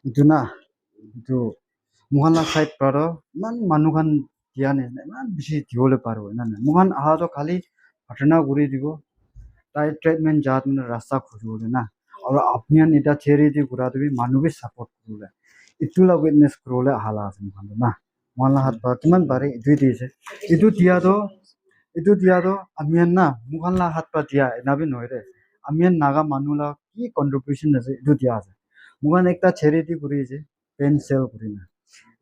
itu na itu muhan la side para man manukan dia ne man bishi diole paro na muhan aha to khali ঘটনা ঘুরি দিব তাই treatment জাত মানে রাস্তা খুঁজবলে না আৰু আপনি এটা ছেড়ে দি ঘুরা দিবি মানুহে সাপোর্ট করলে ইটুলা উইটনেস করলে হালা আছে মুখান না মহলা হাত পা কিমান বাৰে দুই দিছে ইটো দিয়া তো আমি না মুখানলা হাত পা দিয়া এনাবি নহয় ৰে আমি নাগা মানুলা কি কন্ট্রিবিউশন আছে ইটো দিয়া আছে মুখান একটা ছেড়ে দি ঘুরিছে পেন সেল করি না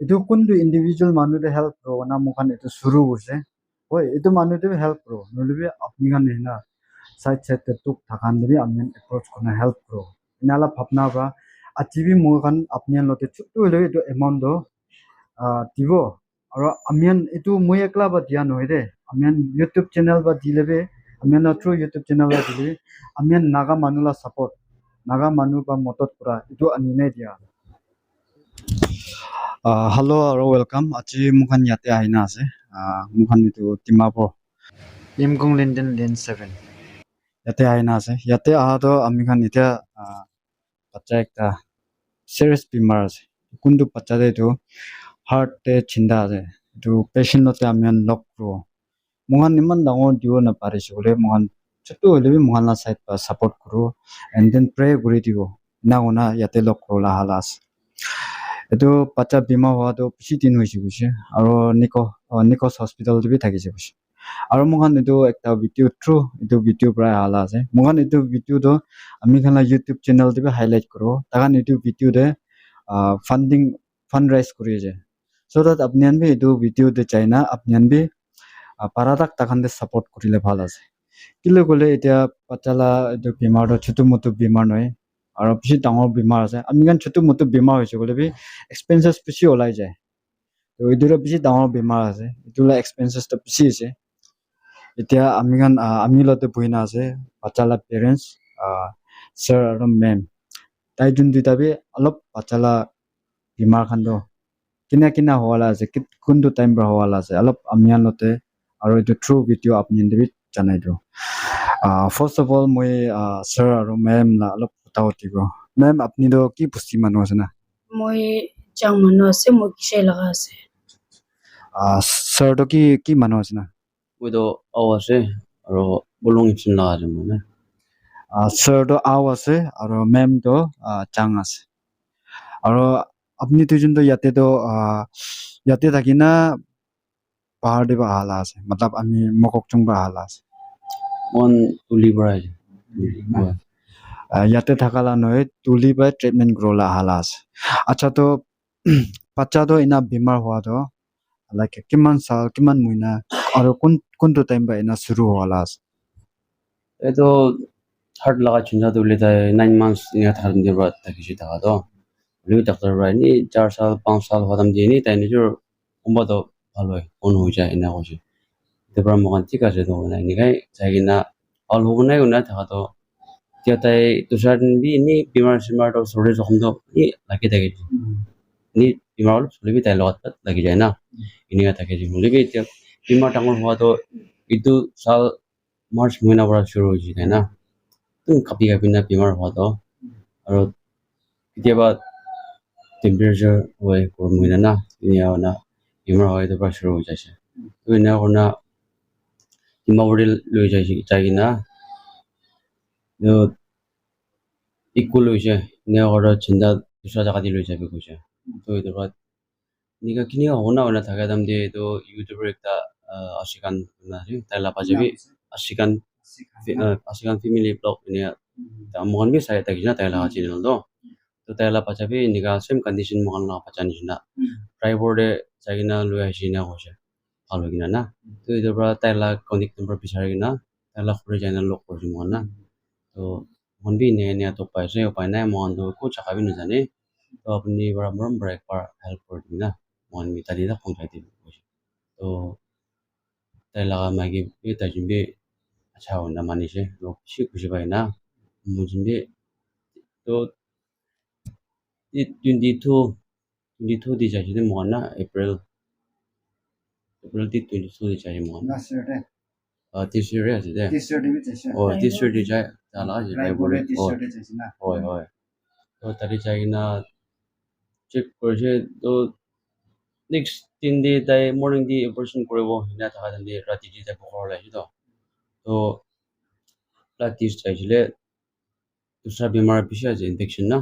ইটো কোনটো ইন্ডিভিজুয়াল মানুহে হেল্প করব না মুখান ইটো শুরু করছে ওই ইটো মানুহে হেল্প করব নলিবি আপনি গান না साइड साइड ते तुक थकान देबी आमियन अप्रोच करना हेल्प करो इनाला भावना बा आचिबी मुगान अपनियन लते छुट्टु हले इतो अमाउंट दो दिबो और आमियन इतो मुय एकला बा दिया नय दे आमियन YouTube चैनल बा दिलेबे आमियन थ्रू YouTube चैनल बा दिले आमियन नागा मानुला सपोर्ट नागा मानु बा मदद करा इतो अनि नै दिया हेलो और वेलकम आची मुखान याते आइना আছে मुखान इतो तिमापो इमगुं लिंडन लेन 7 ইয়াতে আইনা আছে ইয়াতে আহাতো আমি খান এতিয়া বাচ্চা একটা সিরিয়াস বেমার আছে কোনটো বাচ্চাতে এইটো হার্টে চিন্তা আছে এইটো পেশেন্টতে আমি লক করব মহান ইমান ডাঙৰ দিব নাপাৰিছো বলে মহান ছোট হলে মহান না সাইড বা সাপোৰ্ট কৰো এন্ড দেন প্ৰে কৰি দিব না ওনা ইয়াতে লক কৰলা হালাস এইটো বাচ্চা বেমাৰ হোৱাটো বেছি দিন হৈছে কৈছে আৰু নিকস হস্পিটাল দিবি থাকিছে কৈছে আৰু মহান এইটো একটা ভিডিও থ্ৰু এইটো ভিডিও প্ৰায় হালা আছে মহান এইটো ভিডিওটো আমি খানা ইউটিউব চেনেল দিবি হাইলাইট করো তাকান এইটো ভিডিও দে ফান্ডিং ফান্ড রাইজ কৰি যায় সো দ্যাট আপনি আনবি এইটো ভিডিও দে চাই না আপনি আনবি পারাদাক তাকান দে সাপোর্ট করিলে ভাল আছে কিলে গলে এতিয়া পাচালা এইটো বেমাৰটো ছোট মোটো বেমাৰ নহয় আৰু বেছি ডাঙৰ বেমাৰ আছে আমি গান ছোট মোটো বেমাৰ হৈছে গলে বি এক্সপেন্সেস বেছি ওলাই যায় তো এইটো বেছি ডাঙৰ বেমাৰ আছে এইটোলা এক্সপেন্সেসটো বেছি আছে এতিয়া আমি গান আমি লতে বহিনা আছে বাচ্চালা পেৰেন্টস স্যাৰ আৰু মেম তাই যোন দুটাবি অলপ বাচ্চালা বেমাৰ খান্দ কিনা হওয়ালা আছে কোনটো টাইম পৰা হওয়ালা আছে অলপ আমিয়ান লতে আৰু এইটো থ্ৰু ভিডিও আপনি দিবি জানাই দিও ফাৰ্স্ট অফ অল মই স্যাৰ আৰু মেম না অলপ কথা পাতিব মেম আপনি তো কি পুষ্টি মানুহ আছে না মই চাং মানুহ আছে মই কিসে লাগা আছে স্যার তো কি মানুহ আছে না মই তো আও আছে আৰু বলং ইচিন লাগা আছে মানে স্যাৰ তো আও আছে আৰু মেম তো চাং আছে আৰু আপনি দুজন তো ইয়াতে থাকি না পাহাড় দিব আহালা আছে মতলব আমি মককচুং পৰা আহালা আছে মন তুলি পৰা আছে ইয়াতে থাকালা নহয় তুলি বা ট্ৰিটমেন্ট কৰলা আহালা আছে আচ্ছা তো বাচ্চাটো ইনা বেমাৰ হোৱাটো লাইক কিমান সাল কিমান মহিনা আৰু কোনটো টাইম বা ইনা শুরু হওয়ালা আছে এইটো হার্ট লাগা চিন্তা তুলি তাই 9 months ইয়া থাকার দিয়ে রাত থাকিছি থাকা তো লিও ডাক্তার রাই নি 4 সাল 5 সাল হতাম দিয়ে নি তাই নিজের অম্বা তো ভালো হয় কোন হয়ে যায় না কইছে তারপর মগান ঠিক আছে তো না নিগাই যাই না অল হবো নাই না থাকা তো তিয়া তাই তুষার বি নি বিমার সিমার তো সরে যখন তো নি লাগি থাকে নি বিমার চলিবি তাই লগত লাগি যায় না ইনিয়া থাকে যে মুলিবি তিয়া বিমার ডাঙর হওয়া তো ইটো সাল মার্চ মহিনা পৰা শুৰু হয়েছে তাই না তুমি কাপি না বেমাৰ হোৱাটো আৰু কেতিয়াবা টেম্পাৰেচাৰ হয় গৰম মহিনা না এনে না বেমাৰ হয় তাৰ পৰা শুৰু হৈ যাইছে তো এনে কৰনা ডিমাগুৰি লৈ যাই কিনা ইকুল হৈছে এনে কৰা চিন্তা দুসৰা জাগা দি লৈ যাবি কৈছে তো এইটোৰ পৰা নিকা কিনি হ'ব না থাকে দাম দিয়ে এইটো ইউটিউবৰ একটা আশিকান তাই লাপা যাবি আশিকান family blog ini mohon bi saya tagi na tayla channel do to tayla pachabi niga same condition mohon na pachani na driver de jagina lu asina hoje halo gina na to ido pra tayla contact number bisari gina tayla khore jana lok korji mohon na to mohon bi ne to paise upai na mohon do ko chakabi na jane to apni baram break par help kor dina mohon mi tadi da phone kai di to tayla magi bi tajimbi अच्छा होना मानी से लोग खुशी भाई ना मुझे भी तो ये 22 दी चाहिए मोहन ना अप्रैल दी 22 दी चाहिए मोहन तीस रे আছে দে ও 30 दी যায় তালা যে ভাই বলে ওই তো তারি চাই না চেক কৰিছে তো নেক্সট 3 day তাই মৰ্নিং দি অপাৰেশ্যন কৰিব সিনা থকা টাইম ৰাতি দি তাই পকৰ ওলাইছে তো ৰাতি চাইছিলে দুসৰা বেমাৰ পিছে আছে ইনফেকশ্যন না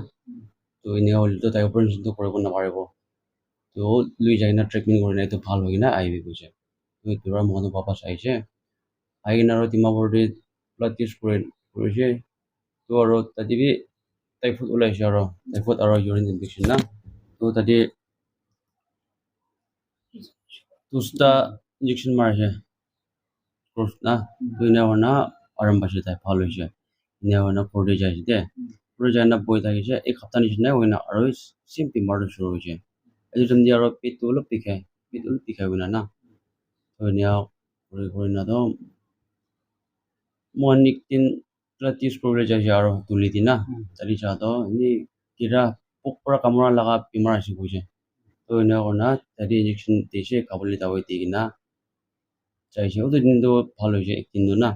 তো এনেকুৱা হ'লেতো তাই অপাৰেশ্যনটো কৰিব নাপাৰিব তো লৈ যায় না ট্ৰিটমেণ্ট কৰি নাই তো ভাল হৈ কিনে আহিবি কৈছে তো তোৰ মনৰ পাপা চাইছে আহি কিনে আৰু ডিমাপুৰতে ব্লাড টেষ্ট কৰিছে তো আৰু তাতে বি টাইফয়েড ওলাইছে আৰু টাইফয়েড আৰু ইউৰিন ইনফেকশ্যন না তো তাতে দুটা ইনজেকশ্যন মাৰিছে কোৰ্স না তো এনেকুৱা আৰাম পাইছে তাই ভাল হৈছে এনেকুৱা পঢ়ি যাইছে দে পঢ়ি যায় না বহি থাকিছে এক সপ্তাহ নিচিনাই হৈ না আৰু চেম বেমাৰটো শুৰু হৈছে এইটো তুমি আৰু পেটটো অলপ বিষাই কিনা না তো এনেকুৱা কৰি না তো মই একদিন টেষ্ট কৰিবলৈ যাইছে আৰু তুলি দি না তালি যাওঁতো এনেই কিৰা পোক পৰা কামোৰা লগা বেমাৰ আছে কৈছে তো এনেকুৱা না তাতে ইনজেকশ্যন দিছে খাবলৈ দাৱাই দি কিনা চাইছে দিনটো ভাল হৈছে একদিনটো না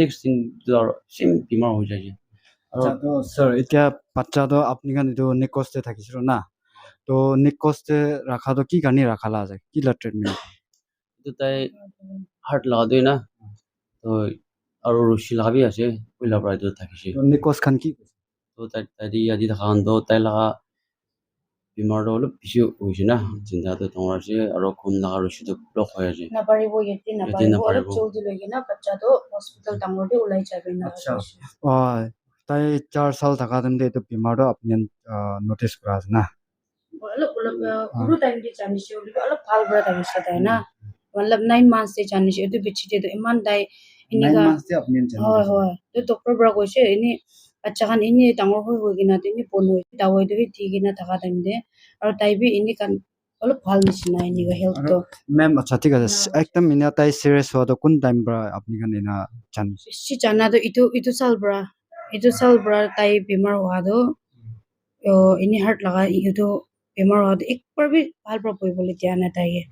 নেক্সট দিনটো আৰু চেম বেমাৰ হৈ যাইছে আচ্ছা তো স্যার এতিয়া বাচ্চাটো আপনি খান এইটো নিকসতে থাকিছিল না তো নিকসতে রাখাটো কি কানি রাখালা আছে কি লা ট্রিটমেন্ট তো তাই হাৰ্ট লগাটোৱে না তো আৰু ৰছী লগাবি আছে পইলাৰ পৰা এইটো থাকিছে তো নিকস খান কি তো তাই আজি দেখা তাই লগা বেমাৰটো অলপ বেছি হৈছে না চিন্তাটো ডাঙৰ আছে আৰু খুন লগা ৰছীটো ব্লক হৈ আছে নাপাৰিব ইয়াতে নাপাৰিব অলপ নাপাৰিব জলদি লৈ কিনে বাচ্চাটো হস্পিটেল ডাঙৰতে ওলাই যাবে না আচ্ছা তাই 4 সাল থাকা টাইমতে এইটো বেমাৰটো আপনি নোটিস কৰা আছে না অলপ সৰু টাইম দি জানিছে অলপ ভাল পৰা থাকিছে তাই না মতলব 9 months দি জানিছে এইটো বেছিতে ইমান তাই 9 এনেকা months তে আপনি জানি হয় হয় তো ডক্টৰ পৰা কৈছে এনে বাচ্চা খান এনে ডাঙৰ হৈ কিনা এনে বন হৈ দাৱাইটো দি কিনা থকা টাইম দে আৰু তাই বি এনে কান অলপ ভাল নিচিনা এনেকা হেল্থটো ম্যাম আচ্ছা ঠিক আছে একদম ইনা তাই সিরিয়াস হওয়াটো কোন টাইম পৰা আপনি খান ইনা জানি বেছি জানাটো ইটো চাল পৰা তাই বেমাৰ হোৱাটো এনে হাৰ্ট লগা এইটো বেমাৰ হোৱাটো একবাৰ বি ভাল পৰা পৰিবলৈ দিয়া নাই তাইকে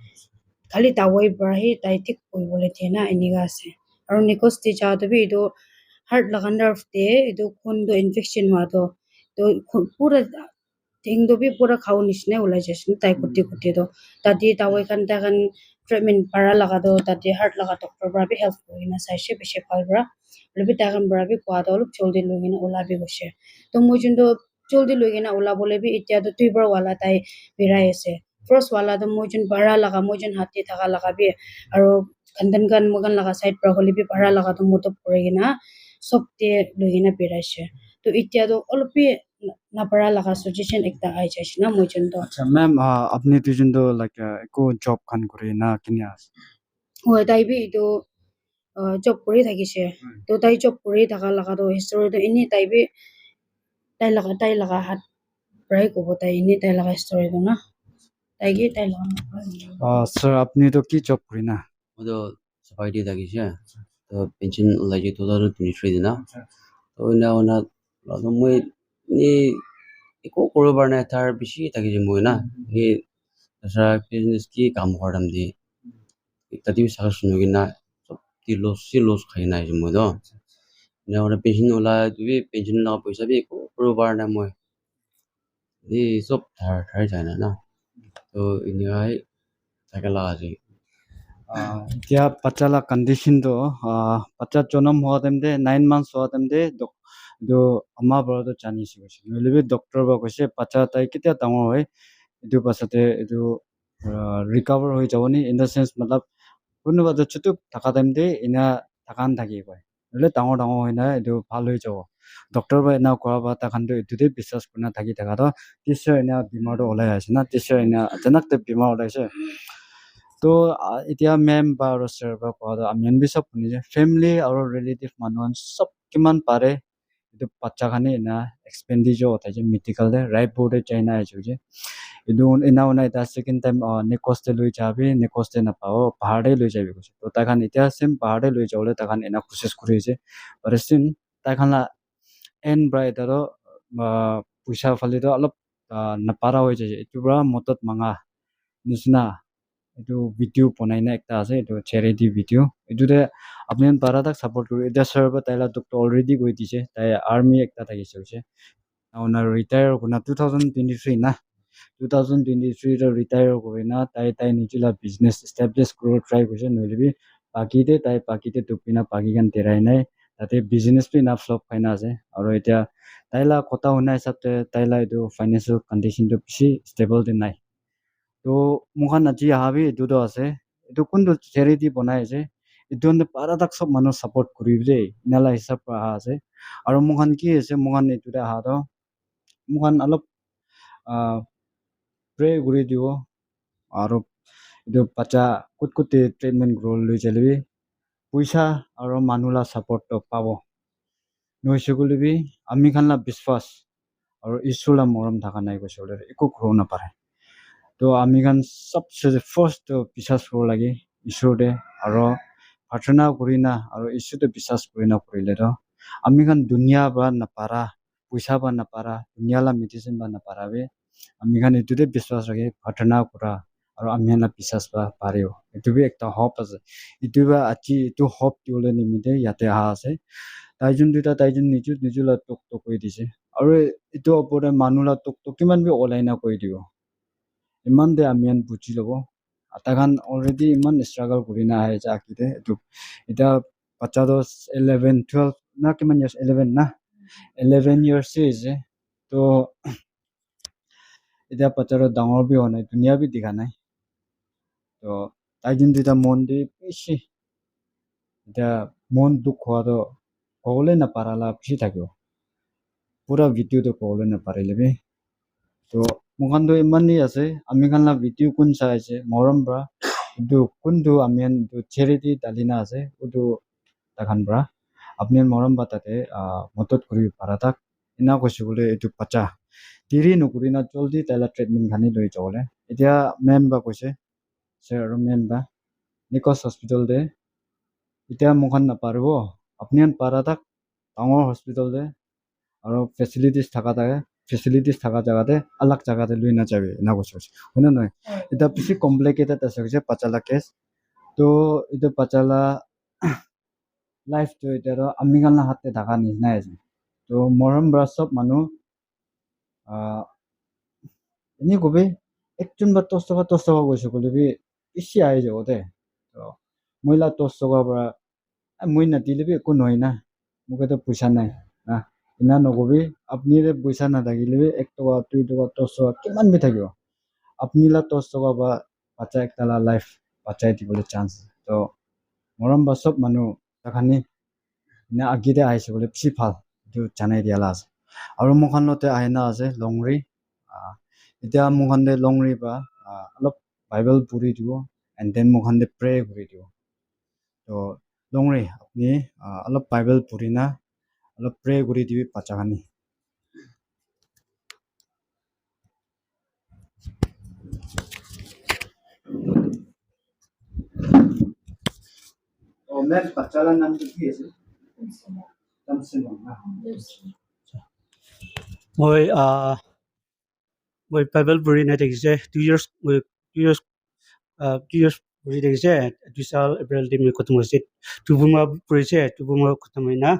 খালি দাৱাই পৰাহি তাই ঠিক কৰিবলৈ দিয়ে না এনেকা আছে আৰু নিকজ দি যাওঁতে বি এইটো হাৰ্ট লগা নাৰ্ভ দিয়ে এইটো খুনটো ইনফেকশ্যন হোৱাটো তো পুৰা ঠেংটো বি পুৰা খাও নিচিনাই ওলাই যাইছিল তাই কুটি তাতে দাৱাই খান তাই খান ট্ৰিটমেণ্ট পাৰা লগাটো তাতে হাৰ্ট লগা ডক্টৰ পৰা বি হেল্প কৰি কিনে চাইছে বেছি ভাল পৰা আৰু বি তাই খান পৰা বি কোৱাটো অলপ জলদি লৈ কিনে ওলাবি গৈছে তো মই যোনটো জলদি লৈ কিনে ওলাবলৈ বি এতিয়াতো 2 বাৰ ৱালা তাই বিৰাই আছে ফাৰ্ষ্ট ৱালাটো মই যোন ভাড়া লগা মই যোন হাতী থকা লগা বি আৰু খান মগান লগা চাইড পৰা হ'লে বি ভাড়া লগাটো মতো পৰি কিনা চবতে লৈ কিনে বিৰাইছে তো এতিয়াতো অলপ বি নাপাৰা লগা সাজেশন একটা আই যাইছে না মই যোনটো আচ্ছা ম্যাম আপনি তো যোনটো লাইক একো জব খান করে না কিনে আছে হয় তাই বি এইটো জব কৰি থাকিছে তো তাই জব কৰি থকা লগাটো হিষ্টৰীটো এনেই তাই লগা হাত পৰাই ক'ব তাই এনেই তাই লগা হিষ্টৰীটো না তাই লগা স্যার আপনি তো কি জব করি না মইতো চাফাই দি থাকিছে তো পেঞ্চন ওলাইছে 2023 দিনা তো এনেকুৱা মই এনেই একো কৰিব পৰা নাই তাৰ বেছি থাকিছে মই না এই তাছাড়া বিজনেস কি কাম কৰাম দি তাতে সাকসেস হৈ কিনা চব লছ খাই না আহিছে মই তো এনেকুৱা পেঞ্চন ওলাই তুমি পেঞ্চন লগা পইচা বি একো কৰিব পৰা নাই মই এই চব ধাৰ যায় না তো এনেকুৱাই থাকে লগা আছে এতিয়া বাচ্চালা কন্ডিশনটো বাচ্চা জন্ম হোৱা টাইমতে 9 months হোৱা টাইমতে এইটো আমাৰ ঘৰতো জানিছে কৈছে নহ'লে বি ডক্টৰ বা কৈছে বাচ্চা তাই কেতিয়া ডাঙৰ হয় এইটো পাছতে এইটো ৰিকভাৰ হৈ যাব নি ইন দ্য চেন্স মতলব কোনোবা ছোটো থকা টাইমতে এনা থাকান থাকি কয় নহ'লে ডাঙৰ হৈ না এইটো ভাল হৈ যাব ডক্টৰ বা এনা কৰা বা তাখানটো এইটোতে বিশ্বাস কৰি থাকি থাকাটো তিছৰ এনা বেমাৰটো ওলাই আছে না তিছৰ এনা অচানক বেমাৰ ওলাইছে তো এতিয়া মেম বা স্যাৰ বা কোৱা আমি বি চব শুনিছে ফেমিলি আৰু ৰিলেটিভ মানুহ চব কিমান পাৰে এইটো বাচ্চা খানে এনা এক্সপেণ্ডিচাৰ উঠাইছে মেডিকেলতে ৰায়পুৰতে চাইনা আহিছে এইটো এনা এটা ছেকেণ্ড টাইম নেকসতে লৈ যাবি নেকসতে নাপাব পাহাৰতে লৈ যাবি কৈছে তো তাইখান এতিয়া চেম পাহাৰতে লৈ যাবলৈ তাইখান এনা প্ৰচেছ কৰি আছে আৰু চিন তাইখান এন ব্ৰা এটাতো পইচা ফালিতো অলপ নাপাৰা হৈ যায় এইটো পৰা মতত মাঙা নিচিনা এইটো ভিডিঅ' বনাই না একটা আছে এইটো চেৰিটি ভিডিঅ' এইটোতে আপুনি পাৰা তাক চাপৰ্ট কৰি এতিয়া স্যাৰ বা তাইলা ডক্টৰ অলৰেডি কৈ দিছে তাই আৰ্মি একটা থাকিছে কৈছে now na retire kuna 2023 na 2023 ro retire korina tai nijula business establish kuro try koise noile baki te tupina baki kan terai nai tate business pi na flop khaina ase aro etia taila kota hona hisab te taila edu financial condition to bishi stable de nai to mukhan aji ahabi edu do ase edu kundu charity banai ase edu ne paradak sob manu support kuribe nala hisab pa ase aro mukhan ki ase mukhan edu da ha do mukhan alop pray guri dibo aro edu bacha kut treatment gro lui chalebi puisa aro manula support to pabo noisigulibi ami khan la biswas aro isula moram thaka nai ko shole eko khro na pare to ami khan sabse first to biswas kro lagi isur de aro pratana kurina aro isu to biswas kurina kurile do ami khan dunia ba na para puisa ba na para dunia la medicine ba na para be ami khan etu de biswas rage pratana kura aro ami khan la biswas ba pareo etu bi ekta hope ase etu ba achi etu hope diole nimite yate aha ase taijun duita taijun nijula tok koi dise aro etu opore manula tok kiman bi olaina koi dio iman de amian buchi lobo atakan already iman struggle kurina hai ja kite etu eta bacha do 11 12 na kiman years 11 na 11 years se to eta bacha ro dangor bi honai dunia bi dikha nai to taijun duita mon de bishi eta mon duk hwa do kole na parala bishi thakyo pura video to kole na parile be to mukhan do iman ni ase ami khan la video kun sa ase moram bra du kundu amian du charity dalina ase udu takhan bra apni moram batate motot kuri paratak ina ko shugule etu pacha tiri nukurina joldi tala treatment khani loi chole etia member koise sir member nikos hospital de etia mukhan na parbo apni an paratak dangor hospital de aro facilities thaka jaga de alag jaga de lui na jabe na ko soch hoina noi eta bishi complicated ase je pachala case to etu pachala life to eta ro ami khan la hatte thaka ni na ase to moram bra sob manu ini gobe ekjon ba tos toka goise kole bi isi ai jo de to moila tos toka bra moi na dile bi ko noi na muke to puisa nai na ina nogobi apni re puisa na thakile bi 1 toka 2 toka tos toka kiman bi thakyo apni la tos toka ba bacha ekta la life bachai dibole chance to moram ba sob manu takhani na agide aise bole bishi phal tu janai dia la ase aro mokhan lote aina ase longri etia mokhan de longri ba alop bible puri dibo and then mokhan de pray kuri dibo to longri apni alop bible purina alop pray kuri dibi bacha khani o men bacha la nam ki ase tamsin na মই মই Bible পঢ়ি নাই দেখিছে 2 years মই 2 years 2 years পঢ়ি দেখিছে 2 সাল এপ্ৰিল দি মই খতম হৈছে তুবুমা পঢ়িছে তুবুমা খতম হয় না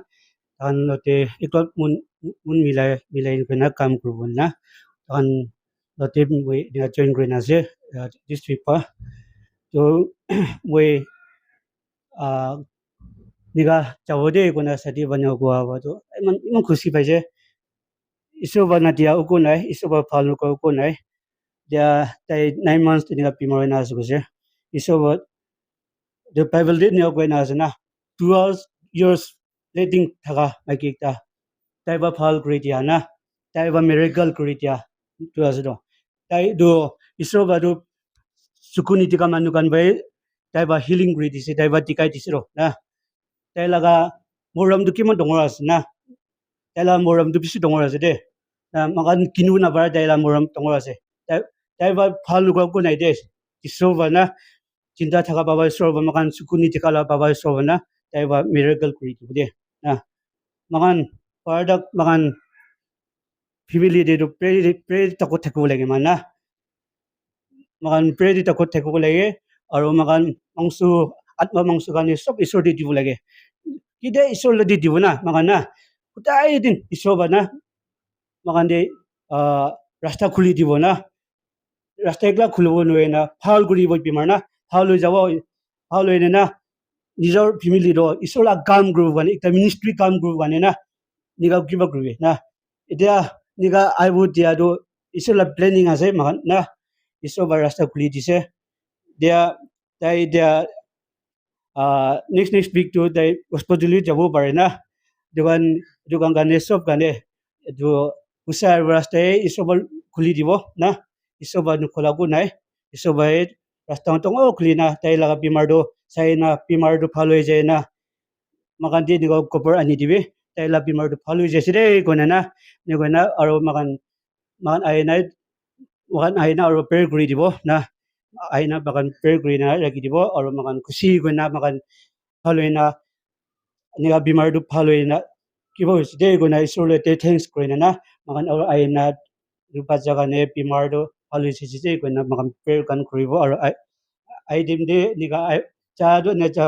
তান লতে একত মুন মিলাই না কাম কৰিব না তান লতে মই জয়েন কৰি নাছে ডিস্ট্ৰিক্ট পা তো মই নিগা চাবদে কোনা সাথী বনাও গোৱা তো ইমান খুশি পাইছে Isoba na dia uko nai isoba phalu ko uko nai dia tai 9 months ni ga pimore na su se isoba the bible did ne ko na na 2 years letting thaga makita tai ba phal kri dia na tai ba miracle kri dia tu asdo tai do isoba do sukuni tika manu kan bai tai ba healing kri dise tai ba tikai disro na tai laga moram du kimon dongor as na tai la moram du bishi dongor as de makan kinu na bara dai la moram tongor ase tai ba phalu ko nai de isoba na cinta thaka baba isoba makan sukuni tikala baba isoba na tai ba miracle kuri tu de na makan product makan family de do pray takot thako lage mana makan pray takot thako lage aro makan mangsu atma mangsu kani sob isor di dibu lage kide isor di dibu na makan na utai din isoba na makande rasta khuli dibo na rasta ekla khulbo noe na phal guri bo bimar na phal loi jabo phal loi na নিজৰ family ৰ ইছলা কাম group মানে একটা ministry কাম group মানে না নিগা কিবা গ্ৰুপে না এতিয়া নিগা আইবু দিয়াটো ইছলা প্লেনিং আছে মান না ইছবা ৰাস্তা খুলি দিছে দিয়া তাই দিয়া নেক্সট উইক তো তাই হস্পিটালি যাব পাৰে না দোকান গানে সব গানে তো উসাৰ ৰাস্তাই ইছবা খুলি দিব না ইছবা নুখলাকো নাই ইছবাই ৰাস্তা তঙ খুলি না তাই লাগা বিমাৰটো চাই না বিমাৰটো ভাল হৈ যায় না makan di nigo koper ani dibe tai la bimar du phalu je sire kona na ni kona aro makan aina aro per guri dibo na aina bakan per guri na ragi dibo aro makan kusi kona makan phalu na niga bimar du phalu na kibo sire kona isole te thanks kona na makan aro aina rupa jaga ne bimar du phalu je sire kona makan per kan kuribo aro ai dimde niga cha do na cha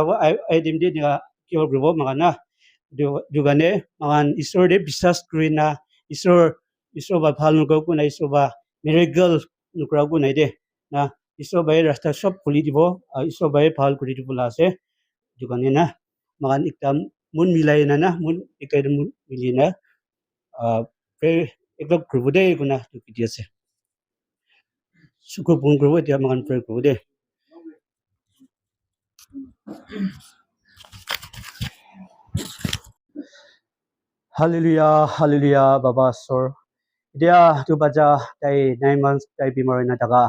ai dimde niga kibo grubo makan na dugane makan isor de bisas krina isor ba phal nuko ko nai so ba miracle nukra ko nai de na isor bai rasta sob khuli dibo isor bai phal kuri dibo la ase dugane na makan iktam mun milai na mun ikai mun milina pre ekdom grubo de ko na tu kiti ase suko pun grubo dia makan pre grubo de Hallelujah, hallelujah, Baba Sor. Dia tu baca dari 9 months dari bimar na daga.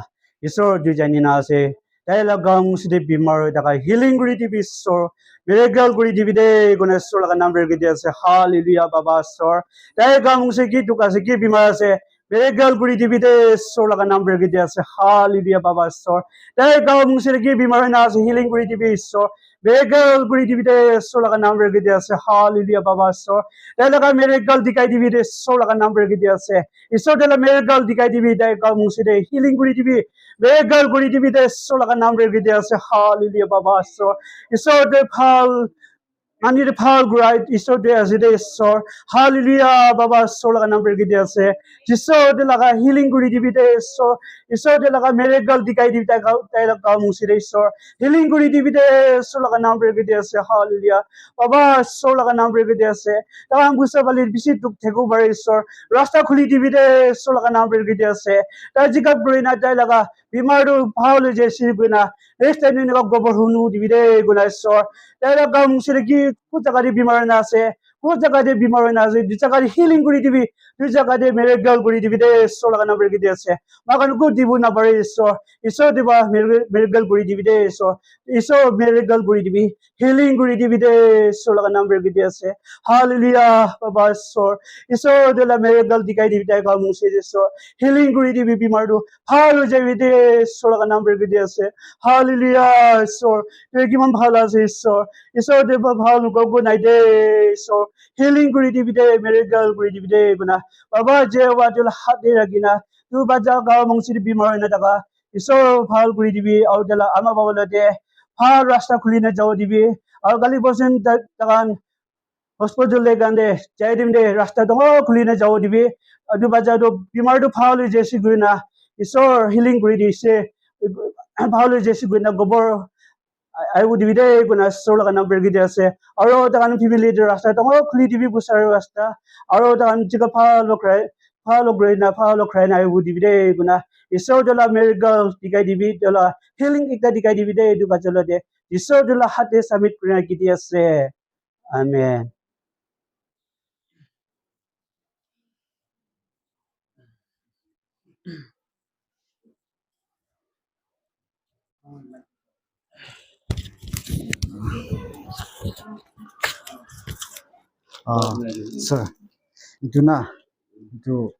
Isor du jani na se. Dari lagang sidi bimar daga healing guri di bisor. Miracle guri di bide guna sor laga number gidi se. Hallelujah, Baba Sor. Dari gang se ki duka se ki bimar se. Miracle guri di bide sor laga number gidi se. Hallelujah, Baba Sor. Dari gang se ki bimar na se healing guri di bisor. Miracle guri di bide sor laga number gidi se. Hallelujah, Baba Sor. Dahil miracle dikai dibi de so laga number gidi ase iso dela miracle dikai dibi dai ka muside healing guri dibi miracle guri dibi de so laga number gidi ase hallelujah baba so iso de phal ani de phal gurai iso de azide so hallelujah baba so laga number gidi ase iso de laga healing guri dibi de so iso de laga miracle dikai dibi dai ka muside so healing guri dibi de so laga number gidi ase hallelujah baba so laga number gidi ase ta busa balir bisi duk theko bare isor rasta khuli dibi de so laga number gidi ase ta jikap groina dai laga bimaru bhaul je sibuna next time ni gobor hunu dibi de guna isor ta laga musire ki ku jaga di bimar na ase ku jaga de bimar na ase di jaga healing guri dibi di jaga de miracle guri dibi de so laga number gidi ase makan ku dibu na bare isor isor diba miracle guri dibi de so isor miracle guri dibi healing guri dibi de so laga number gidi ase hallelujah baba sor isor de la miracle dikai dibi dai ka muse de so healing guri dibi bimar du halo jabi de so laga number gidi ase hallelujah sor te kiman bhala ase sor isor de ba bhal ko go nai de so healing guri dibi de miracle guri dibi de guna baba je wa de hat de ragina tu ba ja ga mongsi bimar na daga isor bhal guri dibi au de la ama baba la de har rasta khuli na jao dibi au gali bosen dagan hospital le gande jaidim de rasta dong khuli na jao dibi adu baja do bimar do phal jesi guina isor healing guri di se phal jesi guina gobor I would be there guna so laga number gidi ase aro dagan family de rasta dong khuli dibi busar rasta aro dagan jiga phalo grai na I would be there guna isor de la miracle dikai dibi de la healing ikta dikai dibi de du baja de isor de la hate submit kuna gidi ase amen sir itu na itu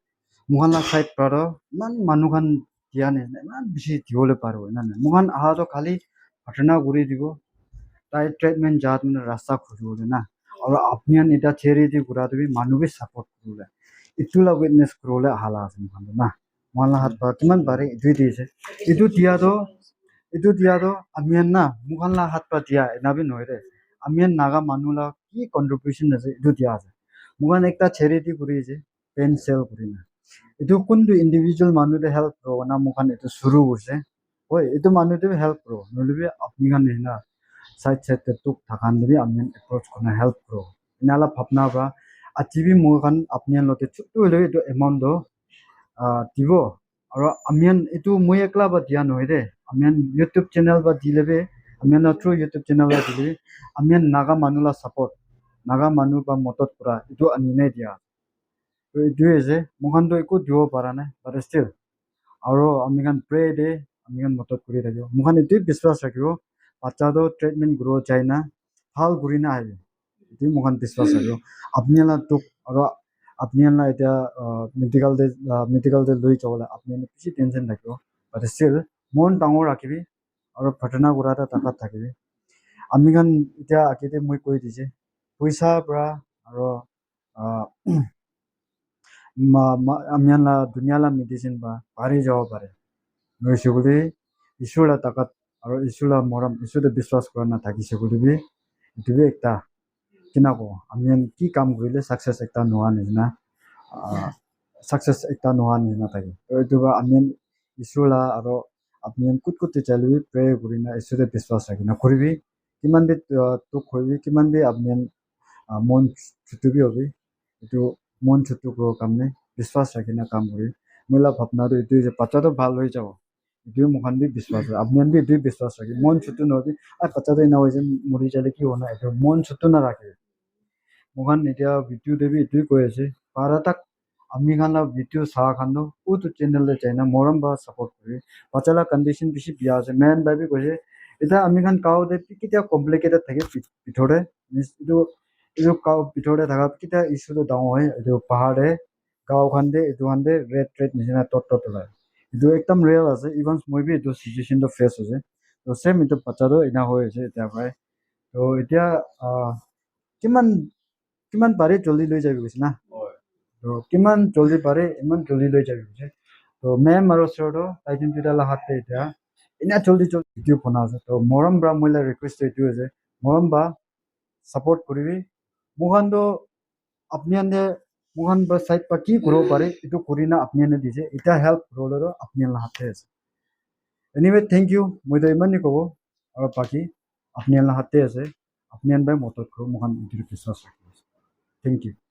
muhan la side paro man manukan diane man bishi diole paro na muhan aha to khali ঘটনা ঘুরি দিব তাই treatment জাত মানে রাস্তা খুঁজবলে না আৰু আপনিয়ান এটা চেৰি দি ঘুৰা দিবি মানুহকে সাপোর্ট করলে ইতুলা উইটনেস করলে হালা আছে মুখান না মহলা হাত পা কিমান বারে দুই দিছে ইটো দিয়া তো আমিয়ান না মুখানলা হাত পা দিয়া এনাবি নহয় রে আমিয়ান নাগা মানুলা কি কন্ট্রিবিউশন আছে ইটো দিয়া আছে মুখান একটা চেৰি দি ঘুৰিছে পেন চেল কৰি না এইটো কোনটো ইণ্ডিভিজুৱেল মানুহতে হেল্প কৰিব না মুখান এইটো চুৰু কৰিছে হয় এইটো মানুহটো হেল্প কৰিব নহ'লে আপুনি খান নিচিনা সাইড সাইড তোক থাকান দিবি আমি এপ্ৰ'চ কৰি হেল্প কৰিব ইনালা ভাবনা পৰা আতিবি মুখান আপুনি লতে ছোট্টো হ'লেও এইটো এমাউণ্ট দিব আৰু আমি এইটো মই একলা বা দিয়া নহয় দে আমি ইউটিউব চেনেল বা দিলেবে আমি থ্ৰু ইউটিউব চেনেল বা দিলে আমি নাগা মানুহলা ছাপৰ্ট নাগা মানুহ বা মদত কৰা এইটো আনি নাই দিয়া তো এইটোৱে যে মুখানটো একো দিব পৰা নাই বাট ষ্টিল আৰু আমি খান প্ৰে দে আমি খান মদত কৰি থাকিব মুখান এইটোৱে বিশ্বাস ৰাখিব বাচ্চাটো ট্ৰিটমেণ্ট কৰিব যায় না ভাল কৰি না আহিব এইটোৱে মুখান বিশ্বাস ৰাখিব আপুনি তোক আৰু আপুনি এতিয়া মেডিকেল লৈ যাবলৈ আপুনি বেছি টেনশ্যন থাকিব বাট ষ্টিল মন ডাঙৰ ৰাখিবি আৰু প্ৰাৰ্থনা কৰা এটা তাকাত থাকিবি আমি খান এতিয়া আগতে মই কৈ দিছে পইচাৰ পৰা আৰু আমি দুনিয়ালা মেডিচিন বা পাৰি যাব পাৰে লৈছে বুলি ঈশ্বৰৰ তাকাত আৰু ঈশ্বৰৰ মৰম ঈশ্বৰে বিশ্বাস কৰা নাথাকিছে বুলি এইটোৱে একটা কিনা কওঁ আমি কি কাম কৰিলে ছাকচেছ একটা নোহোৱা নিচিনা ছাকচেছ একটা নোহোৱা নিচিনা থাকে এইটো আমি ঈশ্বৰলা আৰু আপুনি কুট চালিবি প্ৰে কৰি না ঈশ্বৰে বিশ্বাস ৰাখি না কৰিবি কিমান বি তোক কৰিবি কিমান বি আপুনি মন ছুটুবি হবি এইটো মন ছুটু কৰিব কাৰণে বিশ্বাস ৰাখি না কাম কৰি মহিলা ভাৱনাটো এইটোৱে যে বাচ্চাটো ভাল হৈ যাব এইটোৱে মুখান বি বিশ্বাস হয় আপুনি বি এইটোৱে বিশ্বাস ৰাখি মন ছুটু নহবি আৰু বাচ্চাটো এনে হৈ যে মৰি যালে কি হোৱা নাই এইটো মন ছুটু নাৰাখে মুখান এতিয়া ভিডিঅ' দেবি এইটোৱে কৈ আছে পাৰা তাক আমি খান ভিডিঅ' চাহ খানো কোনটো চেনেলে যায় না মৰম বা ছাপৰ্ট কৰি বাচ্চালা কণ্ডিশ্যন বেছি বিয়া আছে মেন ভাবি কৈছে এতিয়া আমি খান গাঁৱতে কেতিয়া কমপ্লিকেটেড থাকে ভিতৰতে এইটো গাঁও ভিতৰতে থকা কেতিয়া ইছ্যুটো ডাঙৰ হয় এইটো পাহাৰে গাঁও খান্দে এইটো খান্দে ৰেড নিচিনা তত ওলায় এইটো একদম ৰিয়েল আছে ইভন মই বি এইটো চিটুৱেশ্যনটো ফেচ হৈছে তো চেম এইটো বাচ্চাটো এনে হৈ আছে এতিয়া পৰাই তো এতিয়া কিমান কিমান পাৰে জলদি লৈ যাবি কৈছে না তো কিমান জলদি পাৰে ইমান জলদি লৈ যাবি কৈছে তো মেম আৰু ছাৰটো তাই কিন্তু এতিয়া লাহাতে এতিয়া এনে জলদি ভিডিঅ' বনা আছে তো মৰম বা মই ৰিকুৱেষ্ট এইটোৱে যে মৰম বা ছাপৰ্ট কৰিবি মুখানটো আপুনি মুখান বা চাইড বা কি কৰিব পাৰে এইটো কৰি না আপুনি দিছে এতিয়া হেল্প কৰিবলৈ আপুনি লাহাতে আছে এনিৱে থেংক ইউ মইতো ইমানেই ক'ব আৰু বাকী আপুনি লাহাতে আছে আপুনি বাই মদত কৰিব মুখান বিশ্বাস ৰাখি আছে থেংক ইউ